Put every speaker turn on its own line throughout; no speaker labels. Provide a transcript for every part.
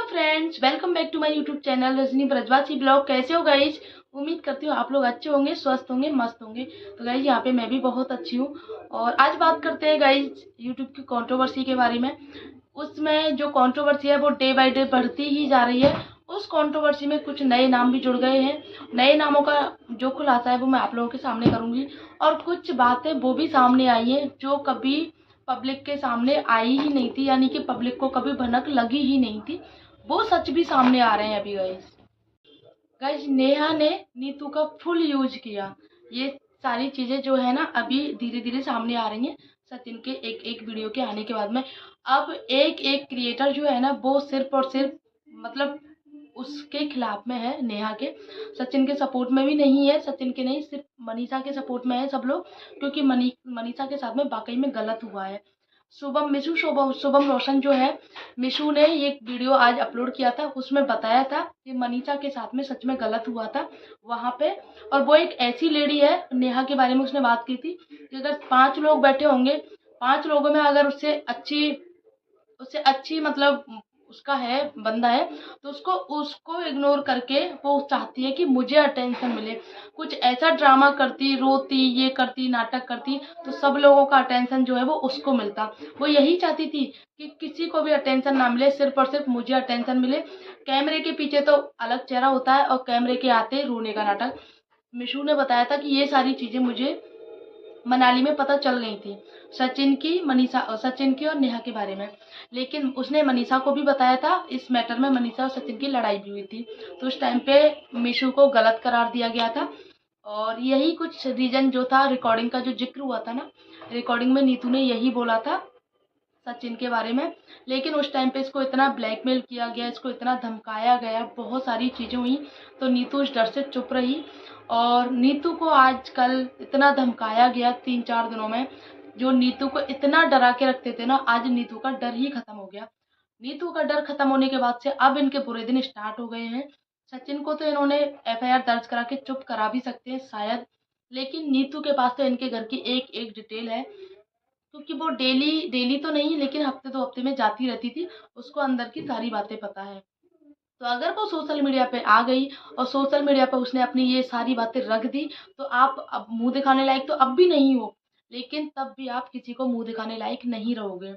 Friends, welcome back to my YouTube channel Rajni Brajwasi blog. कैसे हो guys? उम्मीद करती हूँ आप लोग अच्छे होंगे, स्वस्थ होंगे, मस्त होंगे। तो गाइज यहाँ पे मैं भी बहुत अच्छी हूँ। और आज बात करते हैं गाइज यूट्यूब की कंट्रोवर्सी के बारे में। उसमें जो कंट्रोवर्सी है वो डे बाय डे बढ़ती ही जा रही है। उस कंट्रोवर्सी में कुछ नए नाम भी जुड़ गए हैं। नए नामों का जो खुलासा है वो मैं आप लोगों के सामने करूँगी। और कुछ बातें वो भी सामने आई हैं जो कभी पब्लिक के सामने आई ही नहीं थी, यानी कि पब्लिक को कभी भनक लगी ही नहीं थी। वो सच भी सामने आ रहे हैं अभी गाइस। गाइस, नेहा ने नीतू का फुल यूज किया। ये सारी चीजें जो है ना अभी धीरे धीरे सामने आ रही हैं सचिन के एक एक वीडियो के आने के बाद में। अब एक एक क्रिएटर जो है ना वो सिर्फ और सिर्फ मतलब उसके खिलाफ में है, नेहा के। सचिन के सपोर्ट में भी नहीं है, सचिन के नहीं, सिर्फ मनीषा के सपोर्ट में है सब लोग। क्योंकि मनीषा के साथ में वाकई में गलत हुआ है। शुभम रोशन जो है, मिशू ने ये वीडियो आज अपलोड किया था। उसमें बताया था कि मनीषा के साथ में सच में गलत हुआ था वहाँ पे। और वो एक ऐसी लेडी है, नेहा के बारे में उसने बात की थी कि अगर 5 लोग बैठे होंगे, 5 लोगों में अगर उससे अच्छी मतलब उसका है, बंदा है, तो उसको उसको इग्नोर करके वो चाहती है कि मुझे अटेंशन मिले। कुछ ऐसा ड्रामा करती, रोती, ये करती, नाटक करती, तो सब लोगों का अटेंशन जो है वो उसको मिलता। वो यही चाहती थी कि किसी को भी अटेंशन ना मिले, सिर्फ और सिर्फ मुझे अटेंशन मिले। कैमरे के पीछे तो अलग चेहरा होता है और कैमरे के आते ही रोने का नाटक। मिशू ने बताया था कि ये सारी चीजें मुझे मनाली में पता चल गई थी, सचिन की और नेहा के बारे में। लेकिन उसने मनीषा को भी बताया था। इस मैटर में मनीषा और सचिन की लड़ाई भी हुई थी, तो उस टाइम पे मिशू को गलत करार दिया गया था। और यही कुछ रीजन जो था, रिकॉर्डिंग का जो जिक्र हुआ था ना, रिकॉर्डिंग में नीतू ने यही बोला था सचिन के बारे में। लेकिन उस टाइम पे इसको इतना ब्लैकमेल किया गया, इसको इतना धमकाया गया, बहुत सारी चीज़ें हुई, तो नीतू उस डर से चुप रही। और नीतू को आजकल इतना धमकाया गया 3-4 दिनों में। जो नीतू को इतना डरा के रखते थे ना, आज नीतू का डर ही खत्म हो गया। नीतू का डर खत्म होने के बाद से अब इनके बुरे दिन स्टार्ट हो गए हैं। सचिन को तो इन्होंने एफआईआर दर्ज करा के चुप करा भी सकते हैं शायद, लेकिन नीतू के पास तो इनके घर की एक एक डिटेल है। क्योंकि वो डेली डेली तो नहीं, लेकिन हफ्ते 2 हफ्ते में जाती रहती थी, उसको अंदर की सारी बातें पता है। तो अगर वो सोशल मीडिया पे आ गई और सोशल मीडिया पे उसने अपनी ये सारी बातें रख दी, तो आप अब मुंह दिखाने लायक तो अब भी नहीं हो, लेकिन तब भी आप किसी को मुंह दिखाने लायक नहीं रहोगे।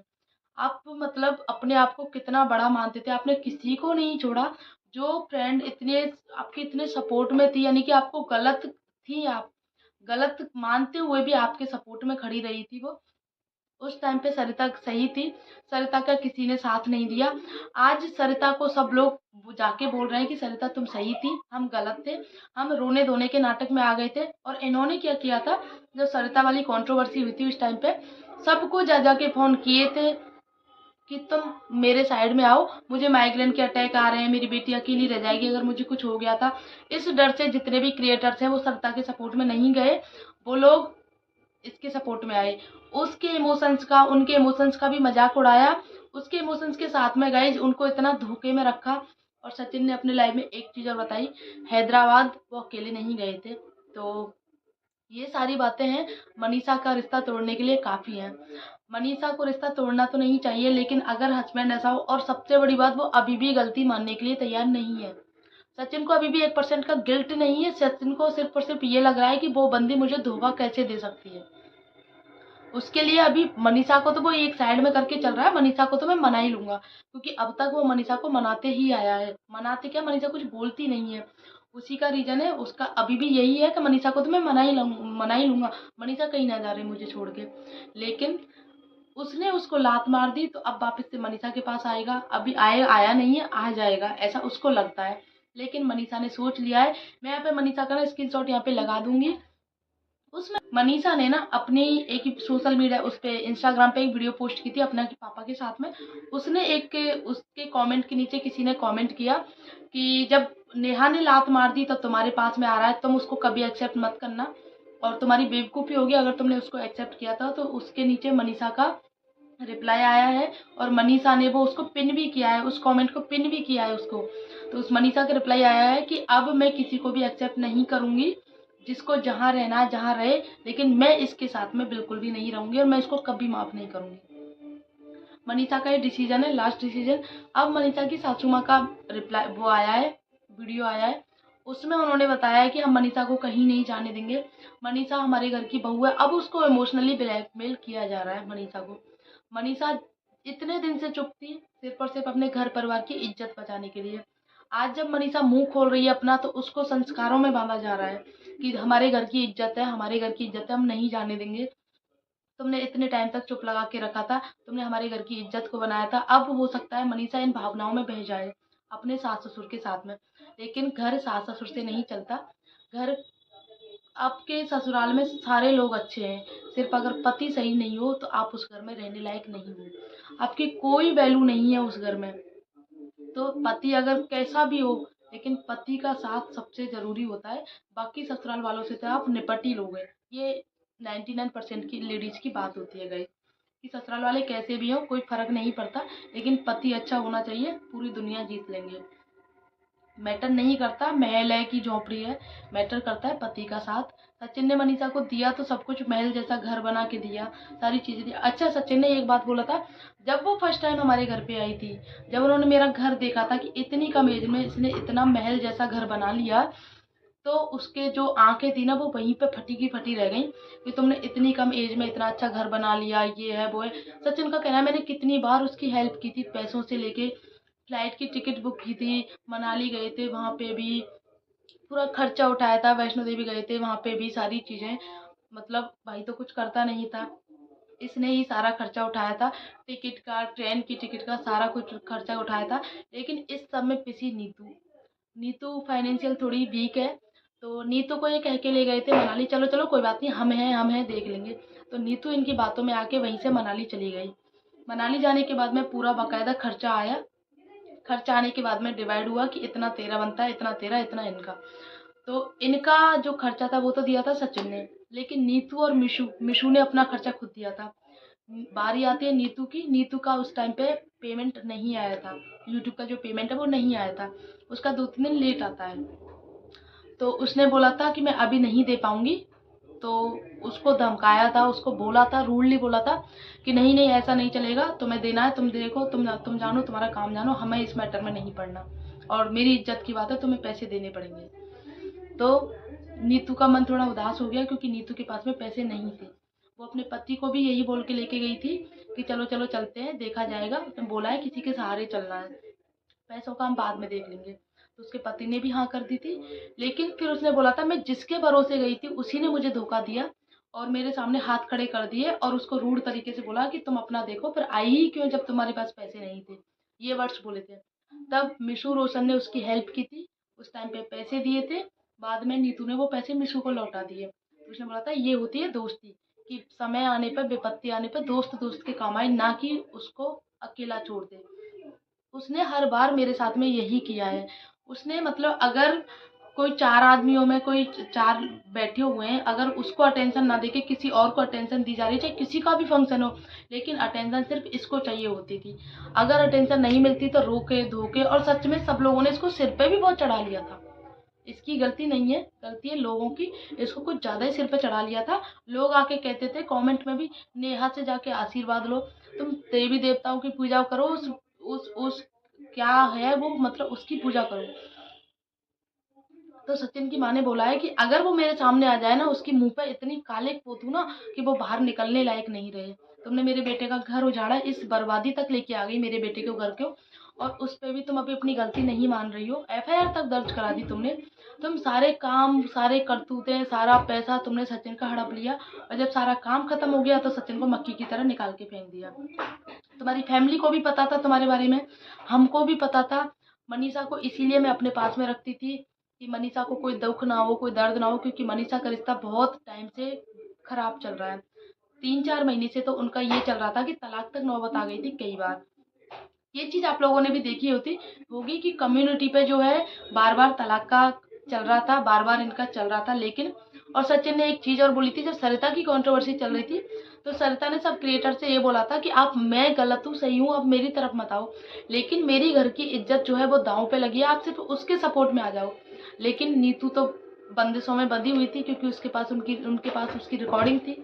आप मतलब अपने आप को कितना बड़ा मानते थे, आपने किसी को नहीं छोड़ा। जो फ्रेंड इतने आपके इतने सपोर्ट में थी, यानी कि आपको गलत थी, आप गलत मानते हुए भी आपके सपोर्ट में खड़ी रही थी वो। उस टाइम पे सरिता सही थी, सरिता का किसी ने साथ नहीं दिया। आज सरिता को सब लोग वो जाके बोल रहे हैं कि सरिता तुम सही थी, हम गलत थे, हम रोने धोने के नाटक में आ गए थे। और इन्होंने क्या किया था, जो सरिता वाली कंट्रोवर्सी हुई थी उस टाइम पे, सबको जा जा के फोन किए थे कि तुम मेरे साइड में आओ, मुझे माइग्रेन के अटैक आ रहे हैं, मेरी बेटी अकेली रह जाएगी अगर मुझे कुछ हो गया था। इस डर से जितने भी क्रिएटर्स हैं वो सरिता के सपोर्ट में नहीं गए, वो लोग इसके सपोर्ट में आए। उसके इमोशंस का, उनके इमोशंस का भी मजाक उड़ाया। उसके इमोशंस के साथ में गाइज उनको इतना धोखे में रखा। और सचिन ने अपनी लाइफ में एक चीज़ और बताई, हैदराबाद वो अकेले नहीं गए थे। तो ये सारी बातें हैं, मनीषा का रिश्ता तोड़ने के लिए काफ़ी हैं। मनीषा को रिश्ता तोड़ना तो नहीं चाहिए, लेकिन अगर हस्बैंड ऐसा हो, और सबसे बड़ी बात, वो अभी भी गलती मानने के लिए तैयार नहीं है। सचिन को अभी भी 1% का गिल्ट नहीं है। सचिन को सिर्फ और सिर्फ ये लग रहा है कि वो बंदी मुझे धोखा कैसे दे सकती है। उसके लिए अभी मनीषा को तो वो एक साइड में करके चल रहा है, मनीषा को तो मैं मना ही लूंगा, क्योंकि अब तक वो मनीषा को मनाते ही आया है। मनाते क्या, मनीषा कुछ बोलती नहीं है, उसी का रीजन है उसका अभी भी यही है कि मनीषा को तो मैं मना ही लूंगा, मनीषा कहीं ना जा रही मुझे छोड़ के। लेकिन उसने उसको लात मार दी, तो अब वापस से मनीषा के पास आएगा। अभी आया नहीं है, आ जाएगा ऐसा उसको लगता है। लेकिन मनीषा ने सोच लिया है। मैं यहाँ पे मनीषा का ना स्क्रीनशॉट यहाँ पे लगा दूंगी। उसमें मनीषा ने ना अपनी एक सोशल मीडिया उस पे इंस्टाग्राम पे एक वीडियो पोस्ट की थी अपने पापा के साथ में। उसने एक उसके कमेंट के नीचे किसी ने कमेंट किया कि जब नेहा ने लात मार दी तब तुम्हारे पास में आ रहा है, तुम उसको कभी एक्सेप्ट मत करना, और तुम्हारी बेवकूफ़ी होगी अगर तुमने उसको एक्सेप्ट किया था। तो उसके नीचे मनीषा का रिप्लाई आया है, और मनीषा ने वो उसको पिन भी किया है, उस कमेंट को पिन भी किया है उसको। तो उस मनीषा का रिप्लाई आया है कि अब मैं किसी को भी एक्सेप्ट नहीं करूंगी, जिसको जहाँ रहना है जहाँ रहे, लेकिन मैं इसके साथ में बिल्कुल भी नहीं रहूंगी और मैं इसको कभी माफ नहीं करूंगी। मनीषा का ये डिसीजन है, लास्ट डिसीजन। अब मनीषा की सासू माँ का रिप्लाई वो आया है, वीडियो आया है, उसमें उन्होंने बताया है कि हम मनीषा को कहीं नहीं जाने देंगे, मनीषा हमारे घर की बहू है। अब उसको इमोशनली ब्लैकमेल किया जा रहा है मनीषा को। मनीषा इतने दिन से चुप थी, सिर्फ और सिर्फ अपने घर परिवार की इज्जत बचाने के लिए। आज जब मनीषा मुंह खोल रही है अपना, तो उसको संस्कारों में बांधा जा रहा है कि हमारे घर की इज्जत है, हमारे घर की इज्जत है, हम नहीं जाने देंगे। तुमने इतने टाइम तक चुप लगा के रखा था, तुमने हमारे घर की इज्जत को बनाया था। अब हो सकता है मनीषा इन भावनाओं में बह जाए अपने सास ससुर के साथ में, लेकिन घर सास ससुर से नहीं चलता। घर, आपके ससुराल में सारे लोग अच्छे हैं, सिर्फ अगर पति सही नहीं हो तो आप उस घर में रहने लायक नहीं हो, आपकी कोई वैल्यू नहीं है उस घर में। तो पति अगर कैसा भी हो, लेकिन पति का साथ सबसे जरूरी होता है। बाकी ससुराल वालों से तो आप निपट ही लोगे। ये 99% की लेडीज की बात होती है गाइस, कि ससुराल वाले कैसे भी हो कोई फर्क नहीं पड़ता, लेकिन पति अच्छा होना चाहिए, पूरी दुनिया जीत लेंगे। मैटर नहीं करता महल है कि झोपड़ी है, मैटर करता है पति का साथ। सचिन ने मनीषा को दिया तो सब कुछ, महल जैसा घर बना के दिया, सारी चीजें दी। अच्छा, सचिन ने एक बात बोला था, जब वो फर्स्ट टाइम हमारे घर पे आई थी, जब उन्होंने मेरा घर देखा था कि इतनी कम एज में इसने इतना महल जैसा घर बना लिया, तो उसके जो आंखें थी ना, वो वहीं पे फटी की फटी रह गई कि तुमने इतनी कम एज में इतना अच्छा घर बना लिया, ये है वो है। सचिन का कहना है मैंने कितनी बार उसकी हेल्प की थी, पैसों से लेके फ्लाइट की टिकट बुक की थी, मनाली गए थे वहां पे भी पूरा खर्चा उठाया था, वैष्णो देवी गए थे वहां पे भी सारी चीजें। मतलब भाई तो कुछ करता नहीं था, इसने ही सारा खर्चा उठाया था, टिकट का, ट्रेन की टिकट का, सारा कुछ खर्चा उठाया था। लेकिन इस सब में पिसी नीतू। नीतू फाइनेंशियल थोड़ी वीक है, तो नीतू को ये कह के ले गए थे मनाली, चलो चलो कोई बात नहीं, हम हैं देख लेंगे। तो नीतू इनकी बातों में आके वहीं से मनाली चली गई। मनाली जाने के बाद में पूरा बाकायदा खर्चा आया, खर्चा आने के बाद में डिवाइड हुआ कि इतना तेरा बनता है, इतना तेरा, इतना इनका। तो इनका जो खर्चा था वो तो दिया था सचिन ने, लेकिन नीतू और मिशु मिशु ने अपना खर्चा खुद दिया था। बारी आती है नीतू की, नीतू का उस टाइम पे पेमेंट नहीं आया था, यूट्यूब का जो पेमेंट है वो नहीं आया था, उसका 2-3 दिन लेट आता है। तो उसने बोला था कि मैं अभी नहीं दे पाऊंगी, तो उसको धमकाया था, उसको बोला था, रूडली बोला था कि नहीं नहीं ऐसा नहीं चलेगा, तुम्हें देना है, तुम देखो, तुम जानो, तुम्हारा काम जानो, हमें इस मैटर में नहीं पड़ना, और मेरी इज्जत की बात है, तुम्हें पैसे देने पड़ेंगे। तो नीतू का मन थोड़ा उदास हो गया, क्योंकि नीतू के पास में पैसे नहीं थे। वो अपने पति को भी यही बोल के लेके गई थी कि चलो चलो चलते हैं, देखा जाएगा, उसने बोला है किसी के सहारे चलना है, पैसों का हम बाद में देख लेंगे। तो उसके पति ने भी हाँ कर दी थी, लेकिन फिर उसने बोला था मैं जिसके भरोसे गई थी उसी ने मुझे धोखा दिया और मेरे सामने हाथ खड़े कर दिए, और उसको रूड तरीके से बोला कि तुम अपना देखो, फिर आई ही क्यों जब तुम्हारे पास पैसे नहीं थे, ये वर्ड्स बोले थे। तब मिशु रोशन ने उसकी हेल्प की थी, उस टाइम पे पैसे दिए थे, बाद में नीतू ने वो पैसे मिशु को लौटा दिए। तो उसने बोला था ये होती है दोस्ती, कि समय आने पर, विपत्ति आने पर दोस्त दोस्त के काम आए, ना कि उसको अकेला छोड़ दे। उसने हर बार मेरे साथ में यही किया है। उसने, मतलब अगर कोई 4 आदमियों में कोई 4 बैठे हुए हैं, अगर उसको अटेंशन ना देके किसी और को अटेंशन दी जा रही है, चाहे किसी का भी फंक्शन हो, लेकिन अटेंशन सिर्फ इसको चाहिए होती थी। अगर अटेंशन नहीं मिलती तो रोके धोके, और सच में सब लोगों ने इसको सिर पे भी बहुत चढ़ा लिया था। इसकी गलती नहीं है, गलती है लोगों की, इसको कुछ ज्यादा ही सिर पे चढ़ा लिया था। लोग आके कहते थे कमेंट में भी, नेहा से जाके आशीर्वाद लो, तुम देवी देवताओं की पूजा करो, उस क्या है वो, मतलब उसकी पूजा करो। तो सचिन की माँ ने बोला है कि अगर वो मेरे सामने आ जाए ना, उसकी मुंह पे इतनी काले पोतू ना कि वो बाहर निकलने लायक नहीं रहे। तुमने मेरे बेटे का घर उजाड़ा, इस बर्बादी तक लेके आ गई मेरे बेटे के घर को, और उस पे भी तुम अभी अपनी गलती नहीं मान रही हो। एफआईआर तक दर्ज करा दी तुमने। तुम सारे काम, सारे करतूतें, सारा पैसा तुमने सचिन का हड़प लिया, और जब सारा काम खत्म हो गया तो सचिन को मक्खी की तरह निकाल के फेंक दिया। तुम्हारी फैमिली को भी पता था तुम्हारे बारे में, हमको भी पता था। मनीषा को इसीलिए मैं अपने पास में रखती थी कि मनीषा को कोई दुख ना हो, कोई दर्द ना हो, क्योंकि मनीषा का रिश्ता बहुत टाइम से खराब चल रहा है। 3-4 महीने से तो उनका ये चल रहा था कि तलाक तक नौबत आ गई थी कई बार। ये चीज आप लोगों ने भी देखी होगी कि कम्युनिटी पे जो है बार बार तलाक का चल रहा था, बार बार इनका चल रहा था। लेकिन, और सचिन ने एक चीज और बोली थी, जब सरिता की कंट्रोवर्सी चल रही थी, तो सरिता ने सब क्रिएटर से ये बोला था कि आप, मैं गलत हूँ सही हूँ, अब मेरी तरफ मत आओ, लेकिन मेरी घर की इज्जत जो है वो दांव पे लगी है, आप सिर्फ उसके सपोर्ट में आ जाओ। लेकिन नीतू तो बंदिशों में बंधी हुई थी, क्योंकि उसके पास उनके पास उसकी रिकॉर्डिंग थी।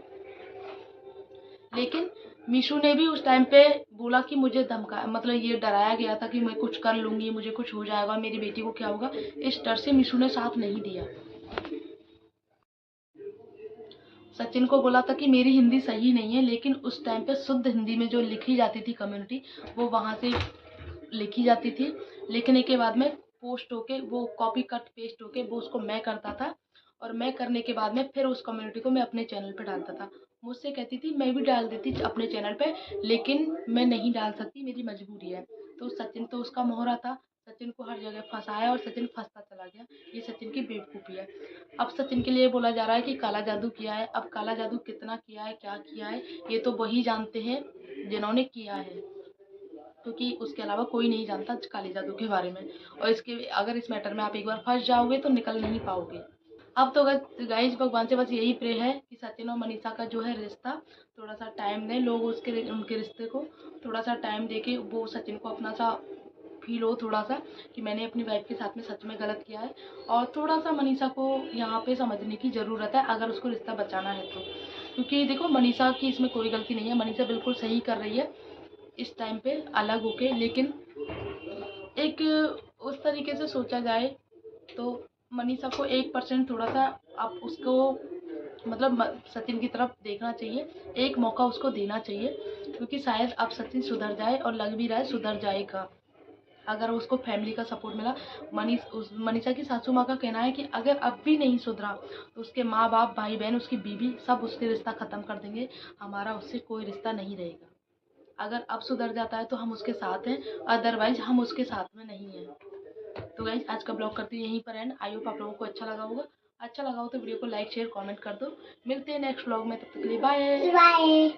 लेकिन मीशू ने भी उस टाइम पे बोला कि मुझे धमका, मतलब ये डराया गया था कि मैं कुछ कर लूँगी, मुझे कुछ हो जाएगा, मेरी बेटी को क्या होगा। इस डर से मीशू ने साथ नहीं दिया। सचिन को बोला था कि मेरी हिंदी सही नहीं है, लेकिन उस टाइम पे शुद्ध हिंदी में जो लिखी जाती थी कम्युनिटी, वो वहाँ से लिखी जाती थी। लिखने के बाद में पोस्ट होके वो कॉपी कट पेस्ट होके वो उसको मैं करता था, और मैं करने के बाद में फिर उस कम्युनिटी को मैं अपने चैनल पे डालता था। मुझसे कहती थी मैं भी डाल देती अपने चैनल पे, लेकिन मैं नहीं डाल सकती, मेरी मजबूरी है। तो सचिन तो उसका मोहरा था, सचिन को हर जगह फंसाया और सचिन फंसता चला गया। ये सचिन की बेवकूफ़ी है। अब सचिन के लिए बोला जा रहा है कि काला जादू किया है। अब काला जादू कितना किया है, क्या किया है, ये तो वही जानते हैं जिन्होंने किया है, क्योंकि उसके अलावा कोई नहीं जानता काले जादू के बारे में। और इसके अगर इस मैटर में आप एक बार फंस जाओगे तो निकल नहीं पाओगे। अब तो गाइस भगवान से बस यही प्रे है कि सचिन और मनीषा का जो है रिश्ता थोड़ा सा टाइम दें लोग, उनके रिश्ते को थोड़ा सा टाइम दे के वो सचिन को अपना सा फील हो थोड़ा सा कि मैंने अपनी वाइफ के साथ में सच में गलत किया है। और थोड़ा सा मनीषा को यहाँ पे समझने की ज़रूरत है अगर उसको रिश्ता बचाना है तो, क्योंकि देखो मनीषा की इसमें कोई गलती नहीं है। मनीषा बिल्कुल सही कर रही है इस टाइम पे अलग होके, लेकिन एक उस तरीके से सोचा जाए तो मनीषा को 1% थोड़ा सा आप उसको मतलब सचिन की तरफ देखना चाहिए, एक मौका उसको देना चाहिए, क्योंकि शायद अब सचिन सुधर जाए, और लग भी रहा है सुधर जाएगा अगर उसको फैमिली का सपोर्ट मिला। मनीषा की सासू माँ का कहना है कि अगर अब भी नहीं सुधरा तो उसके माँ बाप, भाई बहन, उसकी बीवी सब उसके रिश्ता ख़त्म कर देंगे, हमारा उससे कोई रिश्ता नहीं रहेगा। अगर अब सुधर जाता है तो हम उसके साथ हैं, अदरवाइज हम उसके साथ में नहीं हैं। तो गाइज आज का ब्लॉग करती हूँ यहीं पर एंड। आई होप आप लोगों को अच्छा लगा होगा। अच्छा लगा हो तो वीडियो को लाइक शेयर कमेंट कर दो। मिलते हैं नेक्स्ट ब्लॉग में, तब तक के लिए बाय बाय।